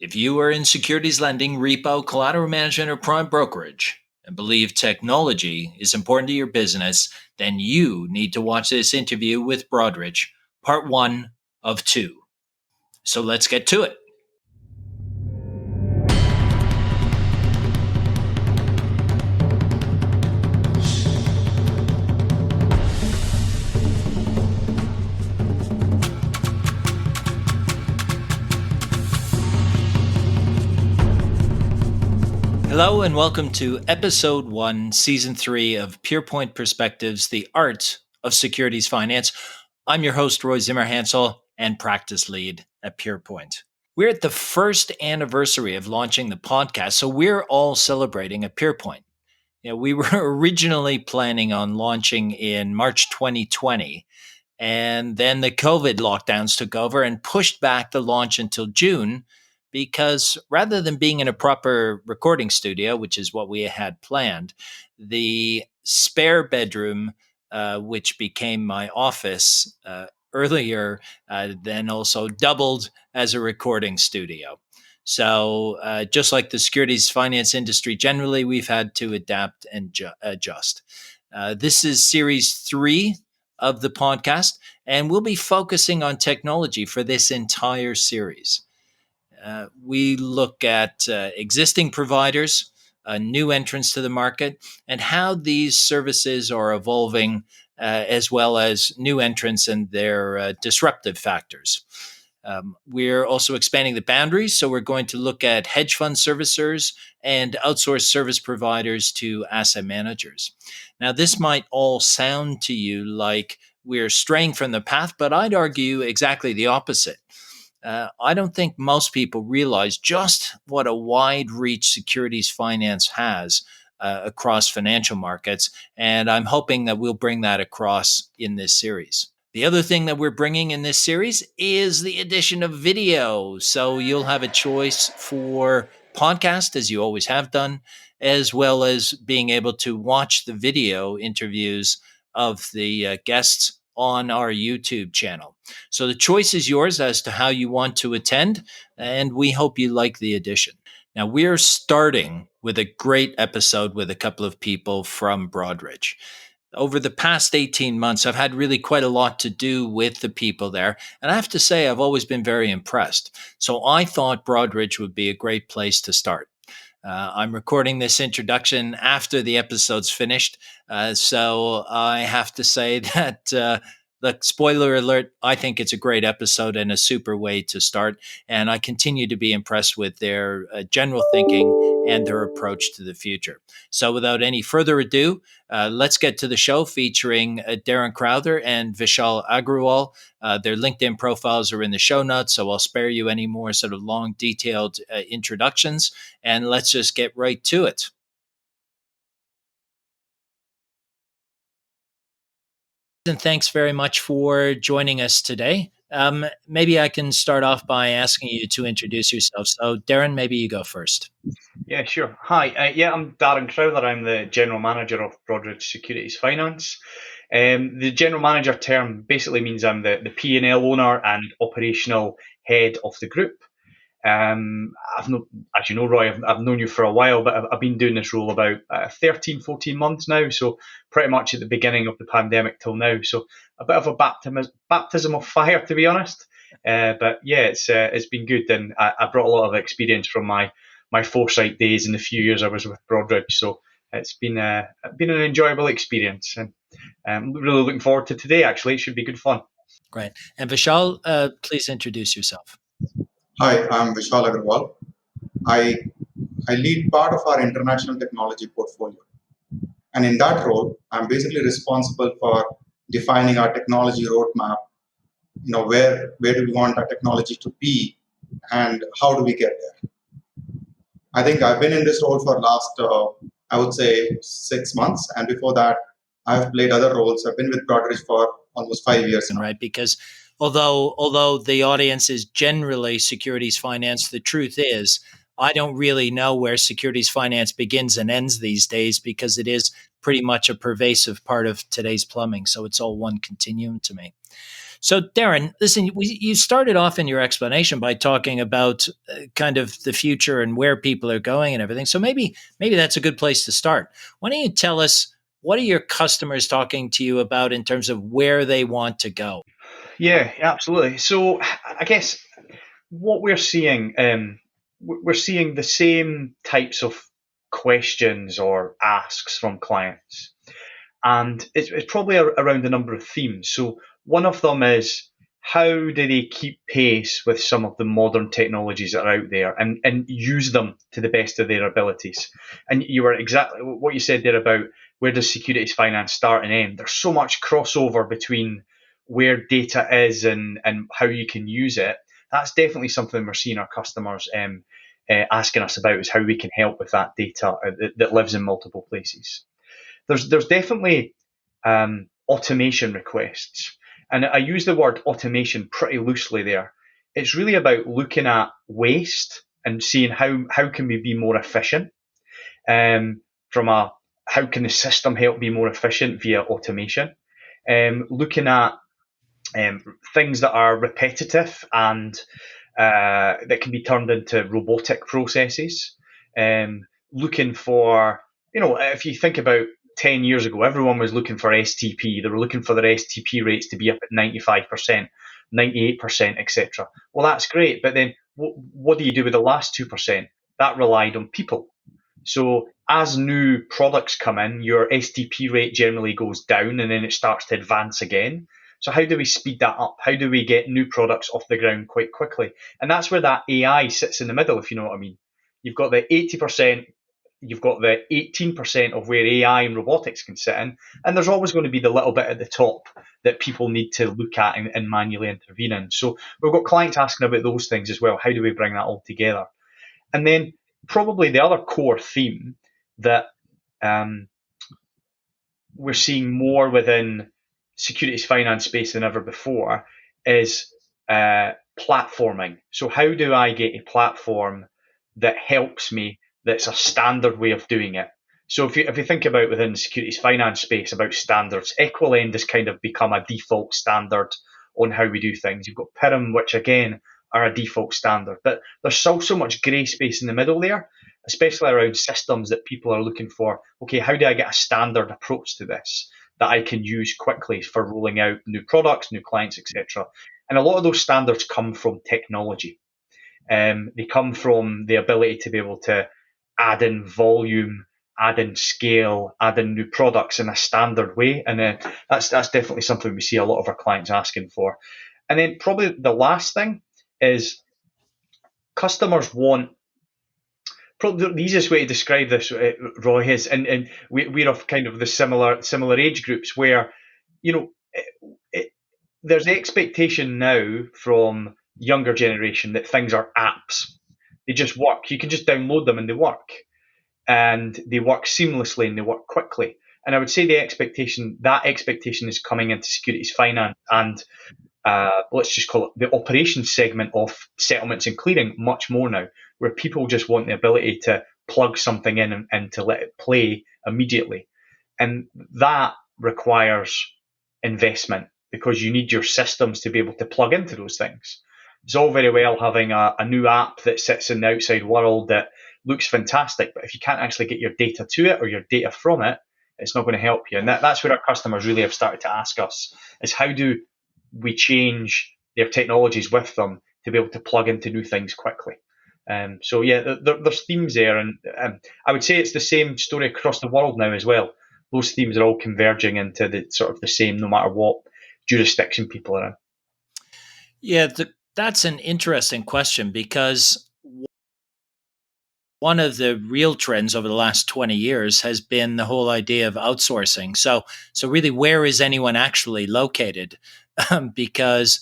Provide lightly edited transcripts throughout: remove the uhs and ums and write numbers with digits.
If you are in securities lending, repo, collateral management, or prime brokerage and believe technology is important to your business, then you need to watch this interview with Broadridge, part 1 of 2. So let's get to it. Hello and welcome to Episode 1, Season 3 of Pierpoint Perspectives, the Art of Securities Finance. I'm your host, Roy Zimmerhansl, and practice lead at Pierpoint. We're at the first anniversary of launching the podcast, so we're all celebrating at Pierpoint. We were originally planning on launching in March 2020, and then the COVID lockdowns took over and pushed back the launch until June, because rather than being in a proper recording studio, which is what we had planned, the spare bedroom, which became my office earlier, then also doubled as a recording studio. So just like the securities finance industry generally, we've had to adapt and adjust. This is series 3 of the podcast, and we'll be focusing on technology for this entire series. We look at existing providers, new entrants to the market, and how these services are evolving, as well as new entrants and their disruptive factors. We're also expanding the boundaries, so we're going to look at hedge fund servicers and outsourced service providers to asset managers. Now, this might all sound to you like we're straying from the path, but I'd argue exactly the opposite. I don't think most people realize just what a wide reach securities finance has across financial markets, and I'm hoping that we'll bring that across in this series. The other thing that we're bringing in this series is the addition of video. So you'll have a choice for podcast, as you always have done, as well as being able to watch the video interviews of the guests on our YouTube channel. So the choice is yours as to how you want to attend, and we hope you like the addition. Now, we're starting with a great episode with a couple of people from Broadridge. Over the past 18 months, I've had really quite a lot to do with the people there. And I have to say, I've always been very impressed. So I thought Broadridge would be a great place to start. I'm recording this introduction after the episode's finished. So I have to say that, look, spoiler alert, I think it's a great episode and a super way to start. And I continue to be impressed with their general thinking and their approach to the future. So without any further ado, let's get to the show featuring Darren Crowther and Vishal Agarwal. Their LinkedIn profiles are in the show notes, so I'll spare you any more sort of long, detailed introductions, and let's just get right to it. And thanks very much for joining us today. Maybe I can start off by asking you to introduce yourself. So, Darren, maybe you go first. Yeah, sure. Hi, I'm Darren Crowther. I'm the General Manager of Broadridge Securities Finance. The General Manager term basically means I'm the P&L owner and operational head of the group. As you know, Roy, I've known you for a while, but I've been doing this role about 13, 14 months now, so pretty much at the beginning of the pandemic till now. So a bit of a baptism of fire, to be honest. But yeah, it's been good, and I brought a lot of experience from my foresight days in the few years I was with Broadridge. So it's been an enjoyable experience, and I'm really looking forward to today. Actually, it should be good fun. Great. And Vishal, please introduce yourself. Hi, I'm Vishal Agarwal. I lead part of our international technology portfolio. And in that role, I'm basically responsible for defining our technology roadmap. Where do we want our technology to be and how do we get there? I think I've been in this role for last, I would say 6 months. And before that, I've played other roles. I've been with Broadridge for almost 5 years now. Right, because although the audience is generally securities finance, the truth is I don't really know where securities finance begins and ends these days, because it is pretty much a pervasive part of today's plumbing. So it's all one continuum to me. So, Darren, listen, you started off in your explanation by talking about kind of the future and where people are going and everything. So maybe that's a good place to start. Why don't you tell us, what are your customers talking to you about in terms of where they want to go? Yeah, absolutely. So I guess what we're seeing the same types of questions or asks from clients, and it's probably around a number of themes. So one of them is, how do they keep pace with some of the modern technologies that are out there and use them to the best of their abilities? And you were exactly what you said there about, where does securities finance start and end? There's so much crossover between where data is and how you can use it. That's definitely something we're seeing our customers asking us about, is how we can help with that data that lives in multiple places. There's definitely automation requests, and I use the word automation pretty loosely there. It's really about looking at waste and seeing how can we be more efficient. From a How can the system help be more efficient via automation? Looking at things that are repetitive and that can be turned into robotic processes. Looking for, if you think about 10 years ago, everyone was looking for STP. They were looking for their STP rates to be up at 95%, 98%, etc. Well, that's great, but then what do you do with the last 2%? That relied on people. So as new products come in, your STP rate generally goes down and then it starts to advance again. So how do we speed that up? How do we get new products off the ground quite quickly? And that's where that AI sits in the middle, if you know what I mean. You've got the 80%, you've got the 18% of where AI and robotics can sit in, and there's always going to be the little bit at the top that people need to look at and manually intervene in. So we've got clients asking about those things as well. How do we bring that all together? And then probably the other core theme that we're seeing more within securities finance space than ever before is platforming. So how do I get a platform that helps me, that's a standard way of doing it? So if you think about within the securities finance space about standards, Equilend has kind of become a default standard on how we do things. You've got PIRM, which again are a default standard, but there's still so much grey space in the middle there, especially around systems that people are looking for. Okay, how do I get a standard approach to this that I can use quickly for rolling out new products, new clients, etc.? And a lot of those standards come from technology. They come from the ability to be able to add in volume, add in scale, add in new products in a standard way. And that's definitely something we see a lot of our clients asking for. And then probably the last thing is, customers want, probably the easiest way to describe this, Roy, is, and we're of kind of the similar age groups where, you know, there's the expectation now from younger generation that things are apps. They just work. You can just download them and they work. And they work seamlessly and they work quickly. And I would say that expectation is coming into securities finance and let's just call it the operations segment of settlements and clearing much more now, where people just want the ability to plug something in and to let it play immediately. And that requires investment, because you need your systems to be able to plug into those things. It's all very well having a new app that sits in the outside world that looks fantastic, but if you can't actually get your data to it or your data from it, it's not going to help you. And that's where our customers really have started to ask us, is how do we change their technologies with them to be able to plug into new things quickly. So yeah, there's themes there, and I would say it's the same story across the world now as well. Those themes are all converging into the sort of the same, no matter what jurisdiction people are in. Yeah, that's an interesting question, because one of the real trends over the last 20 years has been the whole idea of outsourcing. So really, where is anyone actually located? Because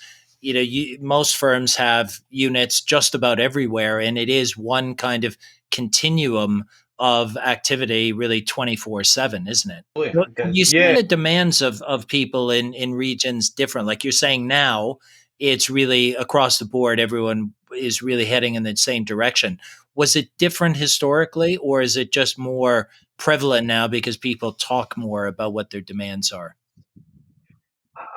most firms have units just about everywhere, and it is one kind of continuum of activity, really 24/7, isn't it? Oh, yeah, You see yeah. the demands of people in regions different. Like you're saying now, it's really across the board. Everyone is really heading in the same direction. Was it different historically, or is it just more prevalent now because people talk more about what their demands are?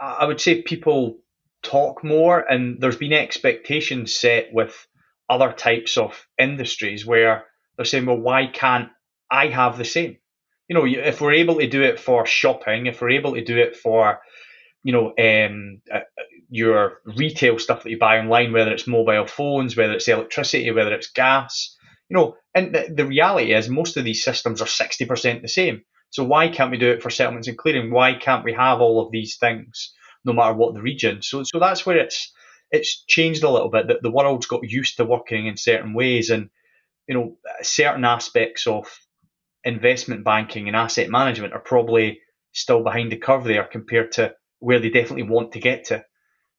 I would say people talk more, and there's been expectations set with other types of industries where they're saying, well, why can't I have the same? If we're able to do it for shopping, if we're able to do it for, your retail stuff that you buy online, whether it's mobile phones, whether it's electricity, whether it's gas, and the reality is most of these systems are 60% the same. So why can't we do it for settlements and clearing? Why can't we have all of these things, no matter what the region? So that's where it's changed a little bit. That the world's got used to working in certain ways, and certain aspects of investment banking and asset management are probably still behind the curve there compared to where they definitely want to get to.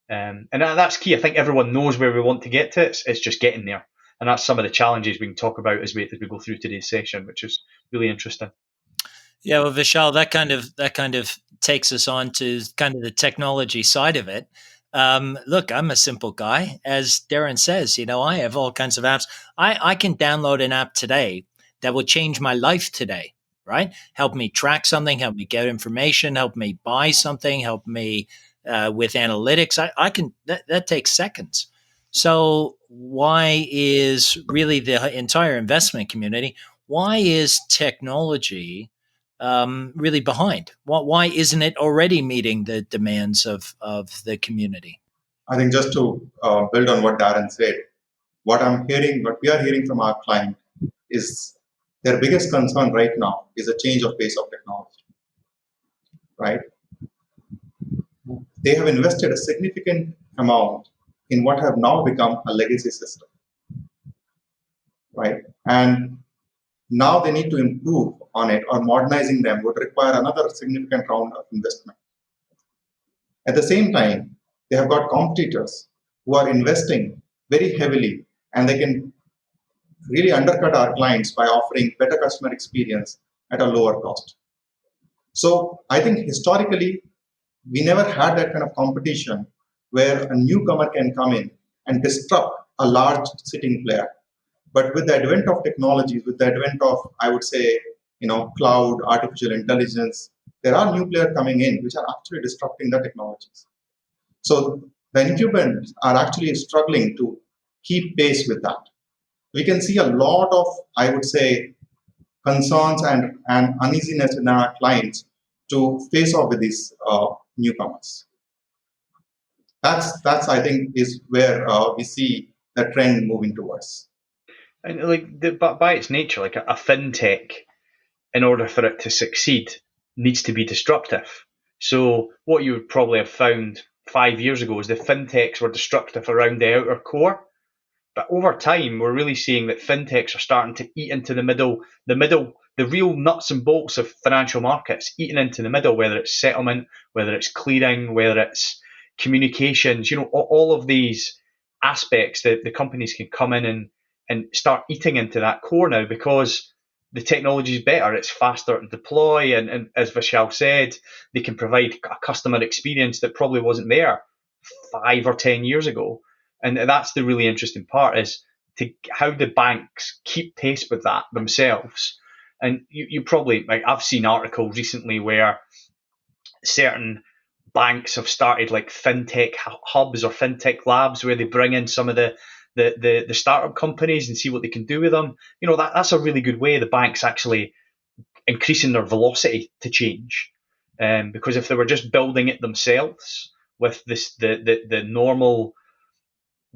And that's key. I think everyone knows where we want to get to. It's just getting there. And that's some of the challenges we can talk about as we go through today's session, which is really interesting. Yeah, well, Vishal, that kind of takes us on to kind of the technology side of it. Look, I'm a simple guy. As Darren says, I have all kinds of apps. I can download an app today that will change my life today, right? Help me track something, help me get information, help me buy something, help me with analytics. I can, that takes seconds. So why is really the entire investment community, why is technology really behind? Why isn't it already meeting the demands of the community? I think just to build on what Darren said, what we are hearing from our client is their biggest concern right now is a change of pace of technology, right? They have invested a significant amount in what have now become a legacy system, right? And now they need to improve on it, or modernizing them would require another significant round of investment. At the same time, they have got competitors who are investing very heavily, and they can really undercut our clients by offering better customer experience at a lower cost. So I think historically, we never had that kind of competition where a newcomer can come in and disrupt a large sitting player. But with the advent of technologies, with the advent of, I would say, cloud, artificial intelligence, there are new players coming in which are actually disrupting the technologies. So the incumbents are actually struggling to keep pace with that. We can see a lot of, I would say, concerns and uneasiness in our clients to face off with these newcomers. That's I think is where we see the trend moving towards. And but by its nature, like a fintech, in order for it to succeed, needs to be disruptive. So what you would probably have found 5 years ago is the fintechs were disruptive around the outer core. But over time, we're really seeing that fintechs are starting to eat into the middle, the real nuts and bolts of financial markets, eating into the middle, whether it's settlement, whether it's clearing, whether it's communications, all of these aspects that the companies can come in and start eating into that core now, because the technology is better, it's faster to deploy, and as Vishal said, they can provide a customer experience that probably wasn't there 5 or 10 years ago. And that's the really interesting part, is how the banks keep pace with that themselves. And you probably, like, I've seen articles recently where certain banks have started like fintech hubs or fintech labs where they bring in some of the startup companies and see what they can do with them. That's a really good way the banks actually increasing their velocity to change. Because if they were just building it themselves with the normal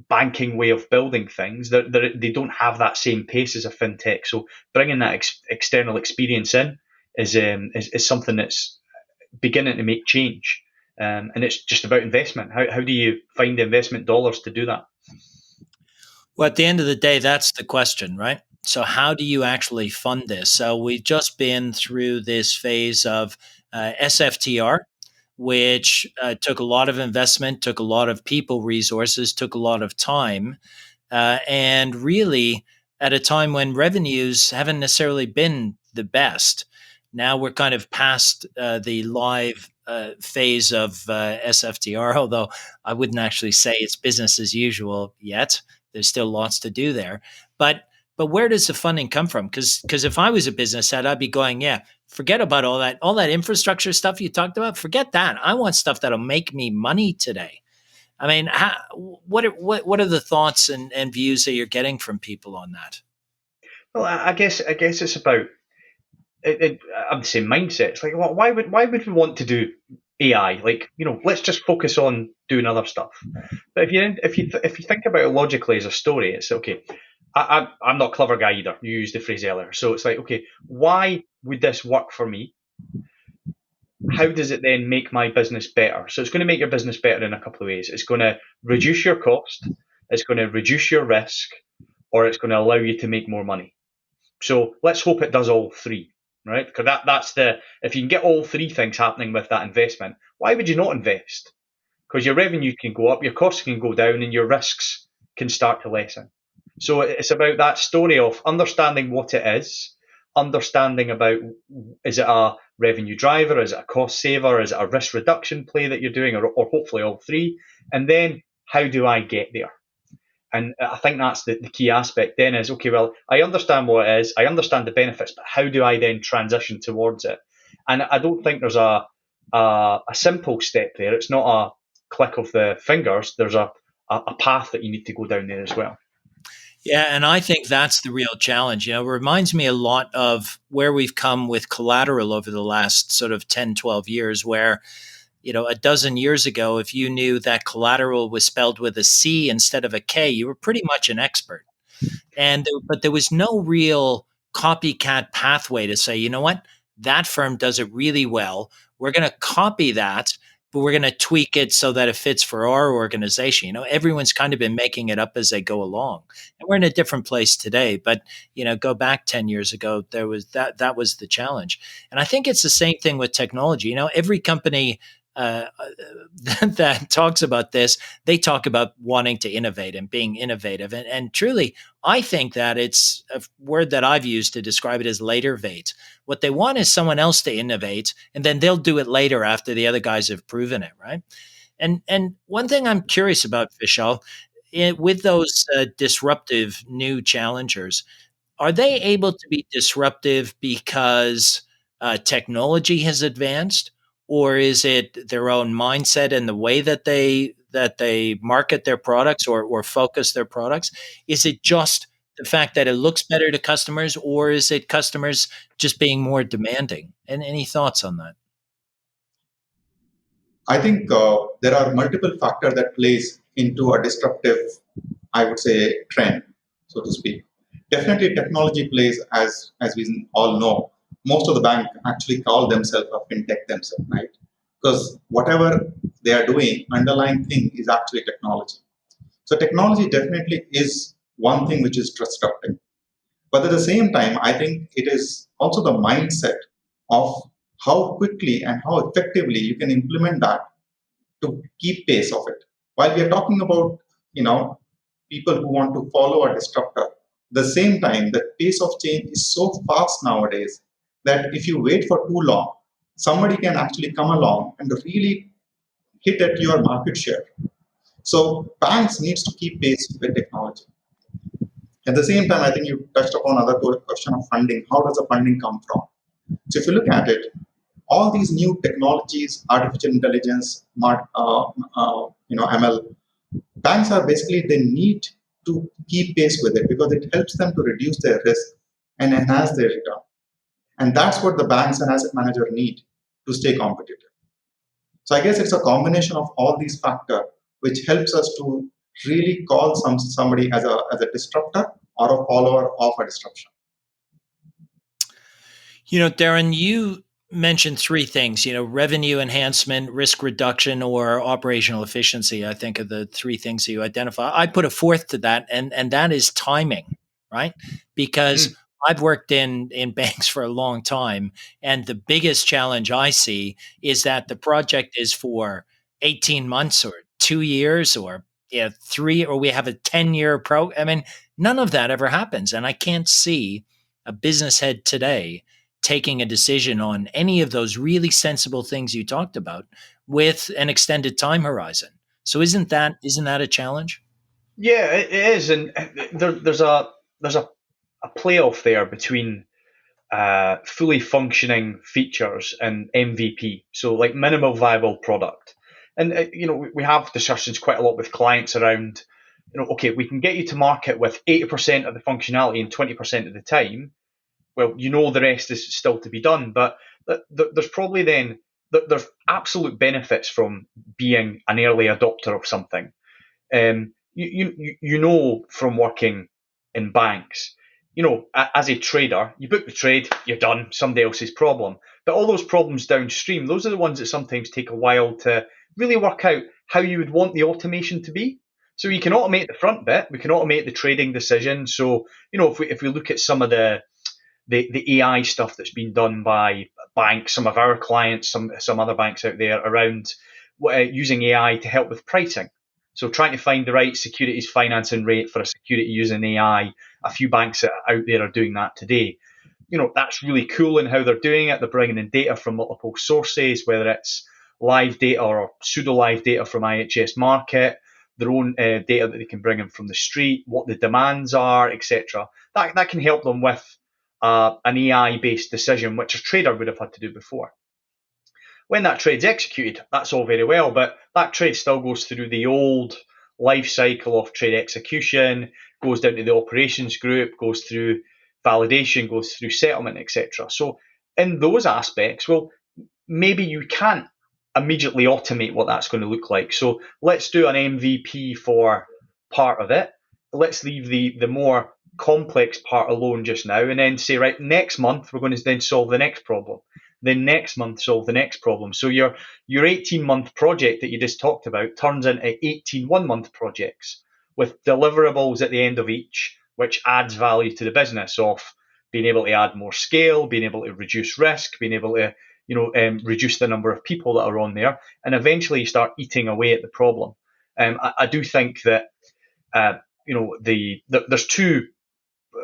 banking way of building things, they don't have that same pace as a fintech. So bringing that external experience in is something that's beginning to make change. And it's just about investment. How do you find the investment dollars to do that? Well, at the end of the day, that's the question, right? So how do you actually fund this? So we've just been through this phase of SFTR, which took a lot of investment, took a lot of people resources, took a lot of time, and really at a time when revenues haven't necessarily been the best. Now we're kind of past the live phase of SFTR, although I wouldn't actually say it's business as usual yet. There's still lots to do there. But where does the funding come from? Because if I was a business head, I'd be going, yeah, forget about all that infrastructure stuff you talked about. Forget that. I want stuff that'll make me money today. I mean, what are the thoughts and views that you're getting from people on that? Well, I guess it's about I'm the same mindset. It's like, well, why would we want to do AI? Like, let's just focus on doing other stuff. But if you think about it logically as a story, it's okay. I'm not a clever guy either. You used the phrase earlier, so it's like, okay, why would this work for me? How does it then make my business better? So it's going to make your business better in a couple of ways. It's going to reduce your cost, it's going to reduce your risk, or it's going to allow you to make more money. So let's hope it does all three, right? Because that's if you can get all three things happening with that investment, why would you not invest? Because your revenue can go up, your costs can go down, and your risks can start to lessen. So it's about that story of understanding what it is, understanding about, is it a revenue driver, is it a cost saver, is it a risk reduction play that you're doing, or hopefully all three, and then how do I get there? And I think that's the key aspect then is, okay, well, I understand what it is, I understand the benefits, but how do I then transition towards it? And I don't think there's a simple step there. It's not a click of the fingers. There's a path that you need to go down there as well. Yeah, and I think that's the real challenge. It reminds me a lot of where we've come with collateral over the last sort of 10, 12 years, where, a dozen years ago, if you knew that collateral was spelled with a C instead of a K, you were pretty much an expert. But there was no real copycat pathway to say, you know what, that firm does it really well. We're going to copy that, but we're going to tweak it so that it fits for our organization. Everyone's kind of been making it up as they go along, and we're in a different place today. But go back 10 years ago, there was that was the challenge, and I think it's the same thing with technology. Every company that talks about this, they talk about wanting to innovate and being innovative. And truly, I think that it's a word that I've used to describe it as latervate. What they want is someone else to innovate, and then they'll do it later after the other guys have proven it, right? And one thing I'm curious about, Vishal, with those disruptive new challengers, are they able to be disruptive because technology has advanced, or is it their own mindset and the way that they market their products or focus their products? Is it just the fact that it looks better to customers, or is it customers just being more demanding? And any thoughts on that? I think there are multiple factors that plays into a disruptive, I would say, trend, so to speak. Definitely, technology plays, as we all know. Most of the bank actually call themselves a fintech themselves, right? Because whatever they are doing, underlying thing is actually technology. So technology definitely is one thing which is disrupting. But at the same time, I think it is also the mindset of how quickly and how effectively you can implement that to keep pace of it. While we are talking about, people who want to follow a disruptor, at the same time, the pace of change is so fast nowadays that if you wait for too long, somebody can actually come along and really hit at your market share. So banks needs to keep pace with technology. At the same time, I think you touched upon another question of funding. How does the funding come from? So if you look at it, all these new technologies, artificial intelligence, ML, banks are basically, they need to keep pace with it because it helps them to reduce their risk and enhance their return. And that's what the banks and asset manager need to stay competitive. So I guess it's a combination of all these factors which helps us to really call somebody as a disruptor or a follower of a disruption. Darren, you mentioned three things, revenue enhancement, risk reduction, or operational efficiency. I think are the three things that you identify. I put a fourth to that, and that is timing, right? Because I've worked in banks for a long time, and the biggest challenge I see is that the project is for 18 months or 2 years or 3, or we have a 10-year I mean, none of that ever happens. And I can't see a business head today taking a decision on any of those really sensible things you talked about with an extended time horizon. So isn't that a challenge? Yeah, it is, and there's a playoff there between fully functioning features and MVP, so like minimal viable product. And we have discussions quite a lot with clients around, okay, we can get you to market with 80% of the functionality in 20% of the time. Well, the rest is still to be done, but there's probably then there's absolute benefits from being an early adopter of something. From working in banks, as a trader, you book the trade, you're done, somebody else's problem. But all those problems downstream, those are the ones that sometimes take a while to really work out how you would want the automation to be. So you can automate the front bit, we can automate the trading decision. So, if we look at some of the AI stuff that's been done by banks, some of our clients, some other banks out there around using AI to help with pricing. So trying to find the right securities financing rate for a security using AI. A few banks out there are doing that today. That's really cool in how they're doing it. They're bringing in data from multiple sources, whether it's live data or pseudo live data from IHS Market, their own data that they can bring in from the street, what the demands are, etc. That can help them with an AI-based decision, which a trader would have had to do before. When that trade's executed, that's all very well, but that trade still goes through the old life cycle of trade execution, goes down to the operations group, goes through validation, goes through settlement, etc. So in those aspects, well, maybe you can't immediately automate what that's going to look like. So let's do an MVP for part of it. Let's leave the more complex part alone just now, and then say, right, next month we're going to then solve the next problem. Then next month solve the next problem. So your 18-month project that you just talked about turns into 18 one-month projects with deliverables at the end of each, which adds value to the business of being able to add more scale, being able to reduce risk, being able to reduce the number of people that are on there, and eventually you start eating away at the problem. I do think that there's two,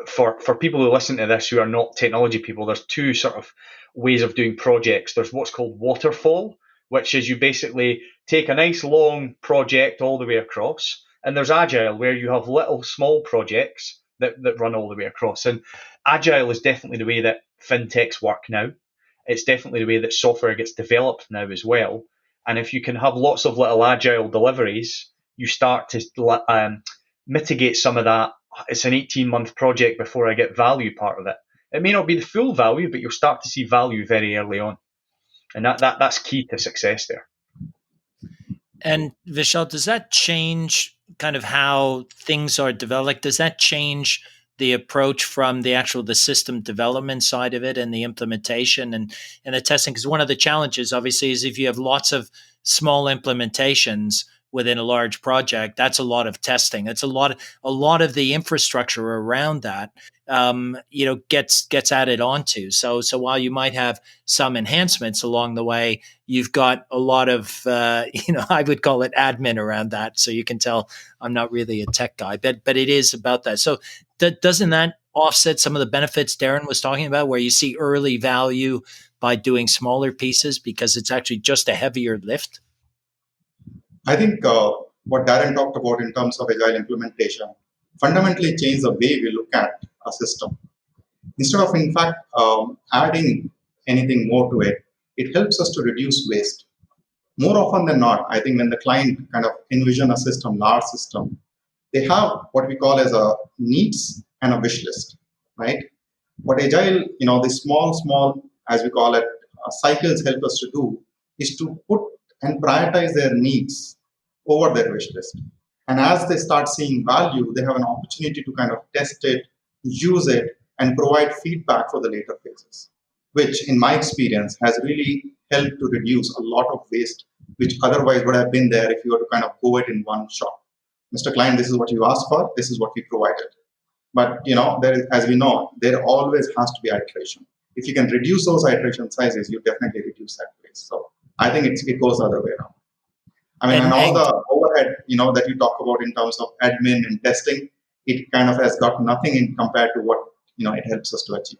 for people who listen to this who are not technology people, there's two sort of ways of doing projects. There's what's called waterfall, which is you basically take a nice long project all the way across, and there's agile, where you have little small projects that run all the way across. And agile is definitely the way that fintechs work now. It's definitely the way that software gets developed now as well. And if you can have lots of little agile deliveries, you start to mitigate some of that. It's an 18-month project before I get value part of it. It may not be the full value, but you'll start to see value very early on. And that's key to success there. And Vishal, does that change kind of how things are developed? Does that change the approach from the system development side of it and the implementation and the testing? Because one of the challenges, obviously, is if you have lots of small implementations within a large project, that's a lot of testing. It's a lot of the infrastructure around that, gets added onto. So while you might have some enhancements along the way, you've got a lot of, I would call it admin around that. So you can tell I'm not really a tech guy, but it is about that. So doesn't that offset some of the benefits Darren was talking about, where you see early value by doing smaller pieces because it's actually just a heavier lift? I think what Darren talked about in terms of agile implementation fundamentally changed the way we look at a system. Instead of, in fact, adding anything more to it, it helps us to reduce waste. More often than not, I think when the client kind of envision a system, large system, they have what we call as a needs and a wish list, right? What agile, the small, as we call it, cycles help us to do is to put and prioritize their needs over their wish list. And as they start seeing value, they have an opportunity to kind of test it, use it, and provide feedback for the later phases, which in my experience has really helped to reduce a lot of waste, which otherwise would have been there if you were to kind of go it in one shot. Mr. Client, this is what you asked for, this is what we provided. But as we know, there always has to be iteration. If you can reduce those iteration sizes, you definitely reduce that waste. So I think it goes the other way around. I mean, and all the overhead, that you talk about in terms of admin and testing, it kind of has got nothing in compared to what it helps us to achieve.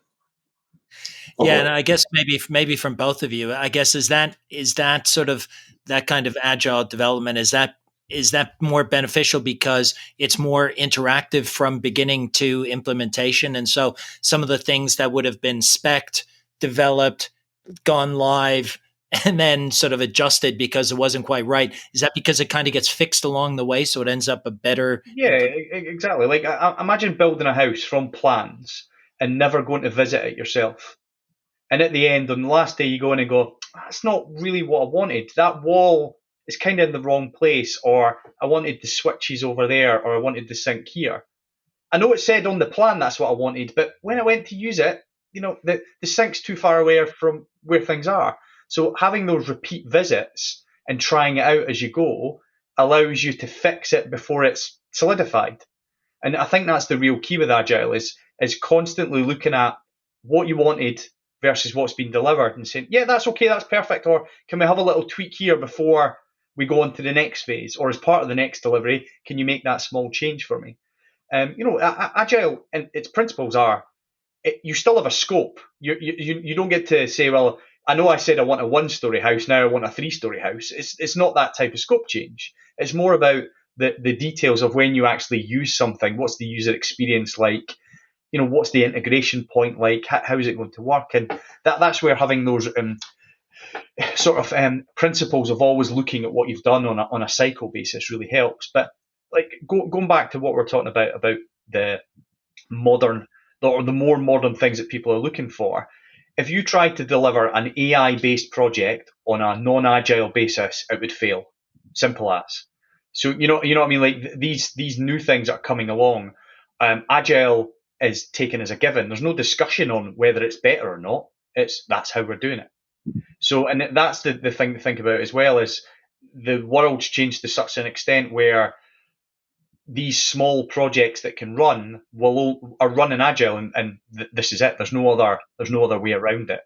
Yeah, and I guess maybe from both of you, I guess is that sort of that kind of agile development, is that more beneficial because it's more interactive from beginning to implementation, and so some of the things that would have been spec'd, developed, gone live, and then sort of adjusted because it wasn't quite right. Is that because it kind of gets fixed along the way, so it ends up a better? Yeah, exactly. Like, imagine building a house from plans and never going to visit it yourself. And at the end, on the last day, you go in and go, that's not really what I wanted. That wall is kind of in the wrong place, or I wanted the switches over there, or I wanted the sink here. I know it said on the plan that's what I wanted, but when I went to use it, the sink's too far away from where things are. So having those repeat visits and trying it out as you go allows you to fix it before it's solidified. And I think that's the real key with Agile is constantly looking at what you wanted versus what's been delivered and saying, yeah, that's okay, that's perfect. Or can we have a little tweak here before we go on to the next phase? Or as part of the next delivery, can you make that small change for me? Agile and its principles are, you still have a scope. You don't get to say, well, I know I said I want a 1-story house, now I want a 3-story house. It's not that type of scope change. It's more about the details of when you actually use something. What's the user experience like? What's the integration point like? How is it going to work? And that's where having those principles of always looking at what you've done on a cycle basis really helps. But like going back to what we're talking about the modern or the more modern things that people are looking for, if you tried to deliver an AI-based project on a non-agile basis, it would fail. Simple as. So you know what I mean. Like these new things are coming along. Agile is taken as a given. There's no discussion on whether it's better or not. That's how we're doing it. So, and that's the thing to think about as well, is the world's changed to such an extent where these small projects that can run are running agile, and this is it. There's no other way around it,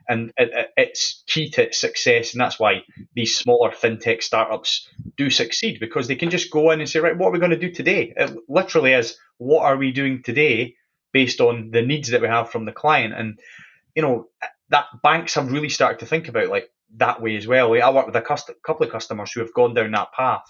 and it's key to its success, and that's why these smaller fintech startups do succeed, because they can just go in and say, right, what are we going to do today? It literally is, what are we doing today based on the needs that we have from the client? And that banks have really started to think about like that way as well. I work with a couple of customers who have gone down that path,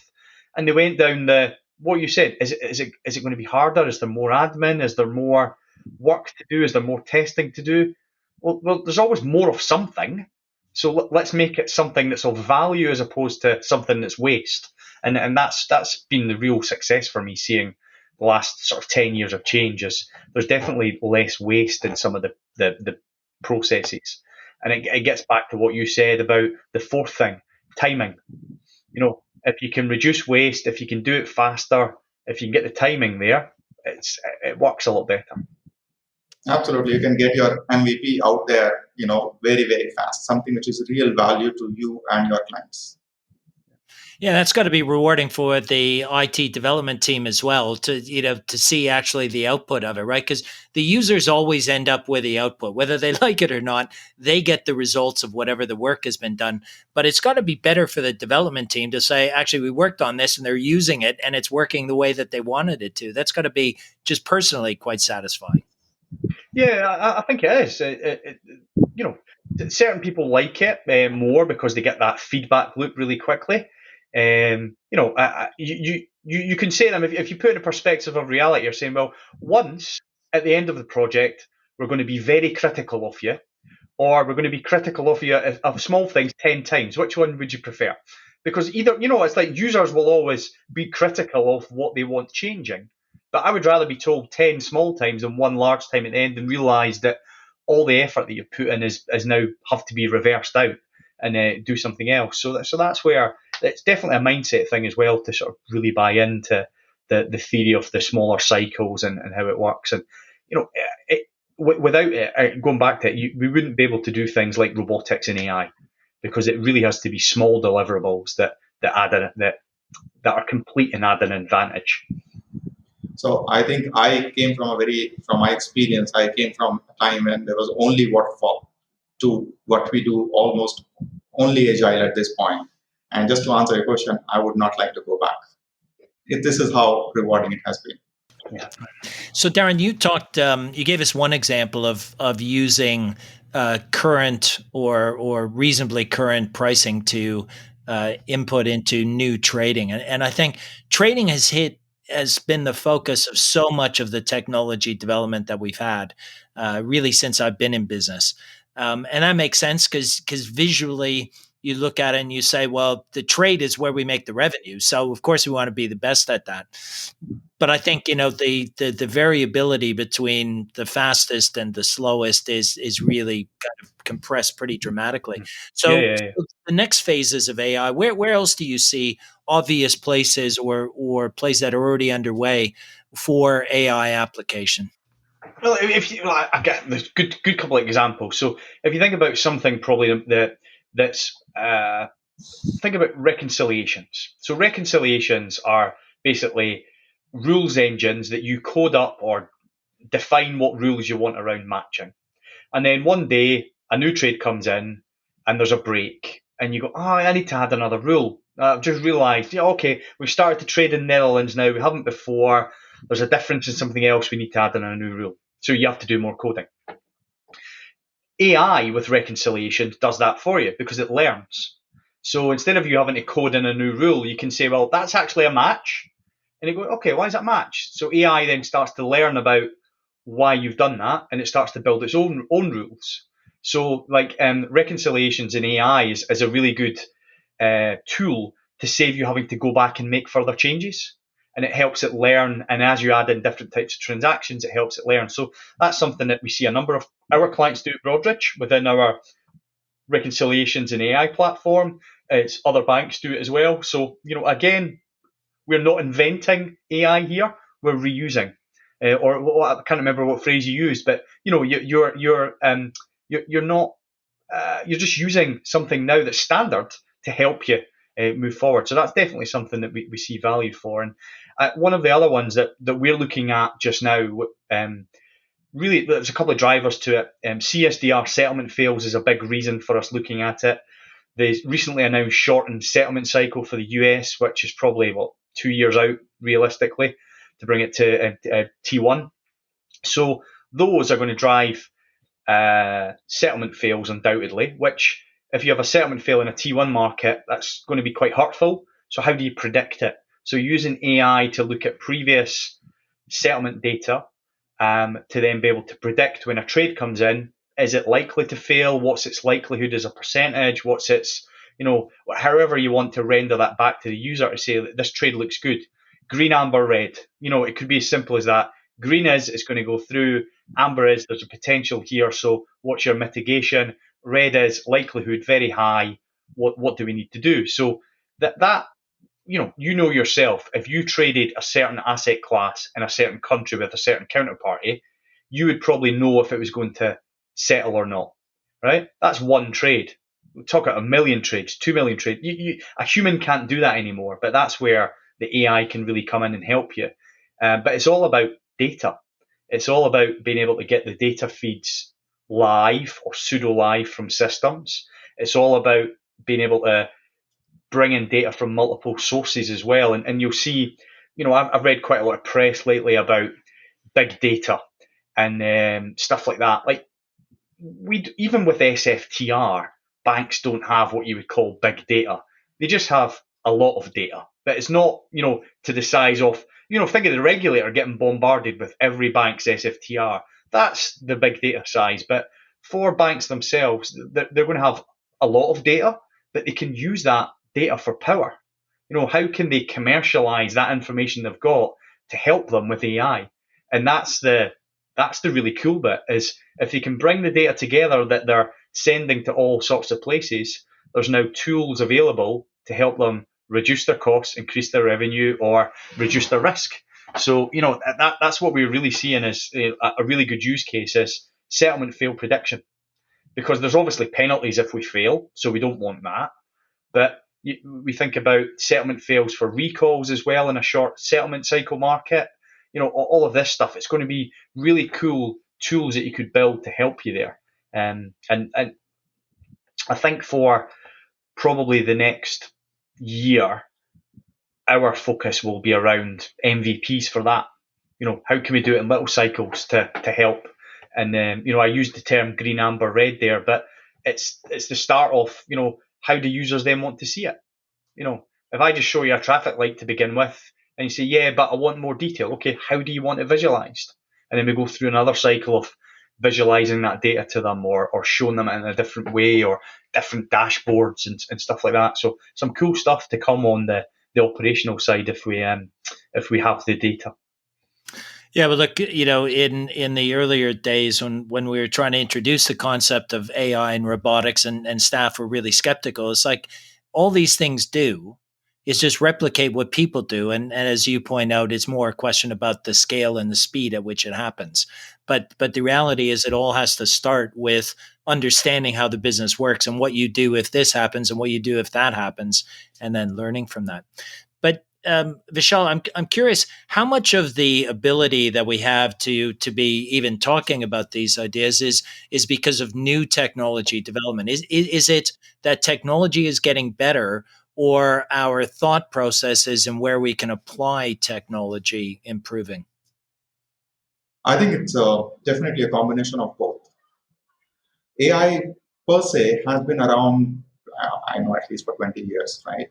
and they went down what you said. Is it going to be harder? Is there more admin? Is there more work to do? Is there more testing to do? Well, there's always more of something. So let's make it something that's of value as opposed to something that's waste. And that's been the real success for me, seeing the last sort of 10 years of change. Is there's definitely less waste in some of the processes. And it gets back to what you said about the fourth thing, timing. If you can reduce waste, if you can do it faster, if you can get the timing there, it works a lot better. Absolutely. You can get your MVP out there, very, very fast, something which is real value to you and your clients. Yeah, that's got to be rewarding for the IT development team as well, to see actually the output of it, right? Because the users always end up with the output, whether they like it or not. They get the results of whatever the work has been done. But it's got to be better for the development team to say, actually, we worked on this and they're using it and it's working the way that they wanted it to. That's got to be just personally quite satisfying. Yeah, I think it is. Certain people like it more because they get that feedback loop really quickly. You can say to them, if you put it in a perspective of reality, you're saying, well, once at the end of the project, we're going to be very critical of you, or we're going to be critical of you of small things 10 times. Which one would you prefer? Because either, it's like users will always be critical of what they want changing. But I would rather be told 10 small times than one large time at the end and realise that all the effort that you've put in is now have to be reversed out and do something else. So that's where it's definitely a mindset thing as well, to sort of really buy into the theory of the smaller cycles and how it works. And without it, going back to it, we wouldn't be able to do things like robotics and AI, because it really has to be small deliverables that are complete and add an advantage. So I think from my experience, I came from a time when there was only waterfall to what we do almost only agile at this point. And just to answer your question, I would not like to go back. This is how rewarding it has been. Yeah. So Darren, you gave us one example of using current or reasonably current pricing to input into new trading. And I think trading has been the focus of so much of the technology development that we've had, really since I've been in business. And that makes sense because visually you look at it and you say, well, the trade is where we make the revenue. So of course we want to be the best at that. But I think, the variability between the fastest and the slowest is really kind of compressed pretty dramatically. So, Yeah. so the next phases of AI, where else do you see obvious places or places that are already underway for AI application? Well, if you, well, I get there's good couple of examples. So if you think about something probably that's think about reconciliations. So reconciliations are basically rules engines that you code up or define what rules you want around matching. And then one day a new trade comes in and there's a break and you go, oh, I need to add another rule. I've just realised, yeah, okay, we've started to trade in Netherlands now. We haven't before. There's a difference in something else we need to add in a new rule. So you have to do more coding. AI with reconciliation does that for you because it learns. So instead of you having to code in a new rule, you can say, well, that's actually a match. And you go, okay, why is that match? So AI then starts to learn about why you've done that, and it starts to build its own rules. So like reconciliations in AI is a really good tool to save you having to go back and make further changes. And it helps it learn. And as you add in different types of transactions, it helps it learn. So that's something that we see a number of our clients do at Broadridge within our reconciliations and AI platform. It's other banks do it as well. So, again, we're not inventing AI here. We're reusing. Or I can't remember what phrase you used, but you're not you're just using something now that's standard to help you move forward. So that's definitely something that we see value for. And one of the other ones that we're looking at just now, really, there's a couple of drivers to it. CSDR settlement fails is a big reason for us looking at it. The recently announced shortened settlement cycle for the US, which is probably 2 years out realistically to bring it to T1. So those are going to drive settlement fails undoubtedly, which if you have a settlement fail in a T1 market, that's going to be quite hurtful. So how do you predict it? So using AI to look at previous settlement data to then be able to predict when a trade comes in, is it likely to fail? What's its likelihood as a percentage? What's its, however you want to render that back to the user to say that this trade looks good. Green, amber, red. It could be as simple as that. Green is it's going to go through. Amber is there's a potential here. So what's your mitigation? Red is likelihood very high. What do we need to do? So that yourself, if you traded a certain asset class in a certain country with a certain counterparty, you would probably know if it was going to settle or not, right? That's one trade. We talk about 1 million trades, 2 million trades. A human can't do that anymore, but that's where the AI can really come in and help you. But it's all about data. It's all about being able to get the data feeds live or pseudo live from systems. It's all about being able to bring in data from multiple sources as well. And you'll see, I've read quite a lot of press lately about big data and stuff like that. Like even with SFTR, banks don't have what you would call big data. They just have a lot of data, but it's not, to the size of, think of the regulator getting bombarded with every bank's SFTR. That's the big data size. But for banks themselves, they're going to have a lot of data, but they can use that data for power. How can they commercialize that information they've got to help them with AI? And that's the really cool bit, is if they can bring the data together that they're sending to all sorts of places, there's now tools available to help them reduce their costs, increase their revenue, or reduce their risk. So, that's what we're really seeing as a really good use case is settlement fail prediction. Because there's obviously penalties if we fail, so we don't want that. But we think about settlement fails for recalls as well in a short settlement cycle market. All of this stuff, it's going to be really cool tools that you could build to help you there. And I think for probably the next year, our focus will be around MVPs for that. How can we do it in little cycles to help? And I used the term green, amber, red there, but it's the start of, how do users then want to see it? If I just show you a traffic light to begin with, and you say, yeah, but I want more detail. Okay, how do you want it visualized? And then we go through another cycle of visualizing that data to them, or showing them in a different way, or different dashboards and stuff like that. So some cool stuff to come on the operational side if we have the data. Yeah, but look, in the earlier days when we were trying to introduce the concept of AI and robotics, and staff were really skeptical, it's like all these things do is just replicate what people do. And as you point out, it's more a question about the scale and the speed at which it happens. But the reality is it all has to start with understanding how the business works and what you do if this happens and what you do if that happens, and then learning from that. But Vishal, I'm curious how much of the ability that we have to be even talking about these ideas is because of new technology development. Is it that technology is getting better, or our thought processes and where we can apply technology improving? I think it's definitely a combination of both. AI per se has been around, I know, at least for 20 years, right?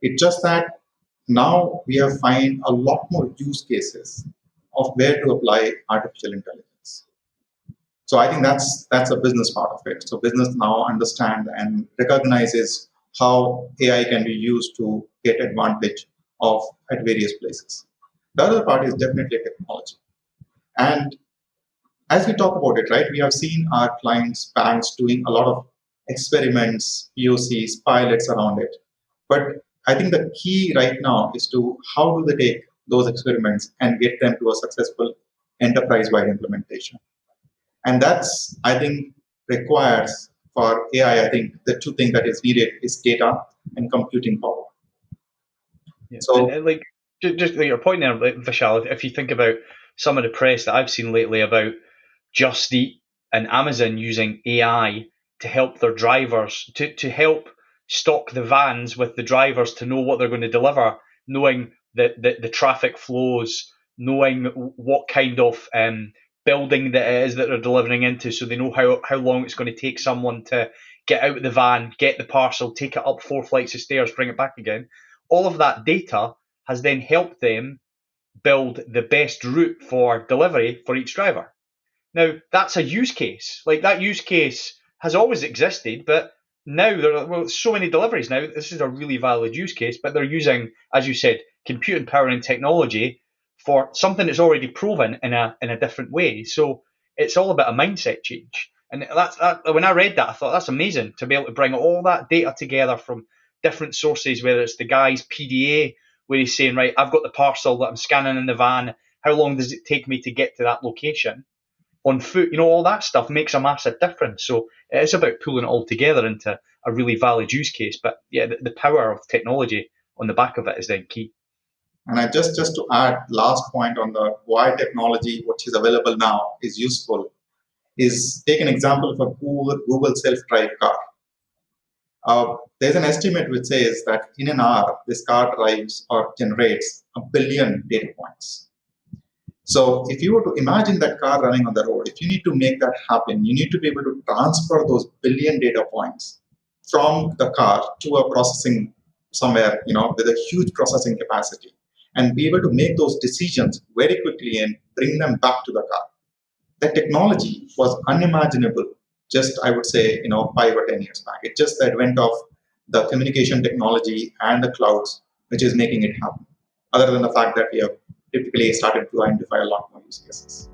It's just that now we have find a lot more use cases of where to apply artificial intelligence. So I think that's a business part of it. So business now understand and recognizes how AI can be used to get advantage of at various places. The other part is definitely technology. And as we talk about it, right, we have seen our clients, banks doing a lot of experiments, POCs, pilots around it. But I think the key right now is to how do they take those experiments and get them to a successful enterprise-wide implementation. And that's, I think, requires for AI, I think the two things that is needed is data and computing power. Yeah. So, and like just your point there, Vishal, if you think about some of the press that I've seen lately about Just Eat and Amazon using AI to help their drivers, to help stock the vans with the drivers to know what they're going to deliver, knowing the traffic flows, knowing what kind of building that it is that they're delivering into, so they know how long it's going to take someone to get out of the van, get the parcel, take it up 4 flights of stairs, bring it back again. All of that data has then helped them build the best route for delivery for each driver. Now, that's a use case. Like, that use case has always existed, but now there are so many deliveries now. This is a really valid use case, but they're using, as you said, computing power and technology for something that's already proven in a different way. So it's all about a mindset change. And when I read that, I thought that's amazing to be able to bring all that data together from different sources, whether it's the guy's PDA, where he's saying, right, I've got the parcel that I'm scanning in the van. How long does it take me to get to that location? On foot, all that stuff makes a massive difference. So it's about pulling it all together into a really valid use case. But yeah, the power of technology on the back of it is then key. and I just to add last point on the why technology, which is available now, is useful, is take an example of a Google self-drive car. There's an estimate which says that in an hour, this car drives or generates 1 billion data points. So if you were to imagine that car running on the road, if you need to make that happen, you need to be able to transfer those billion data points from the car to a processing somewhere, with a huge processing capacity, and be able to make those decisions very quickly and bring them back to the car. That technology was unimaginable just, I would say, 5 or 10 years back. It's just the advent of the communication technology and the clouds, which is making it happen, other than the fact that we have typically started to identify a lot more use cases.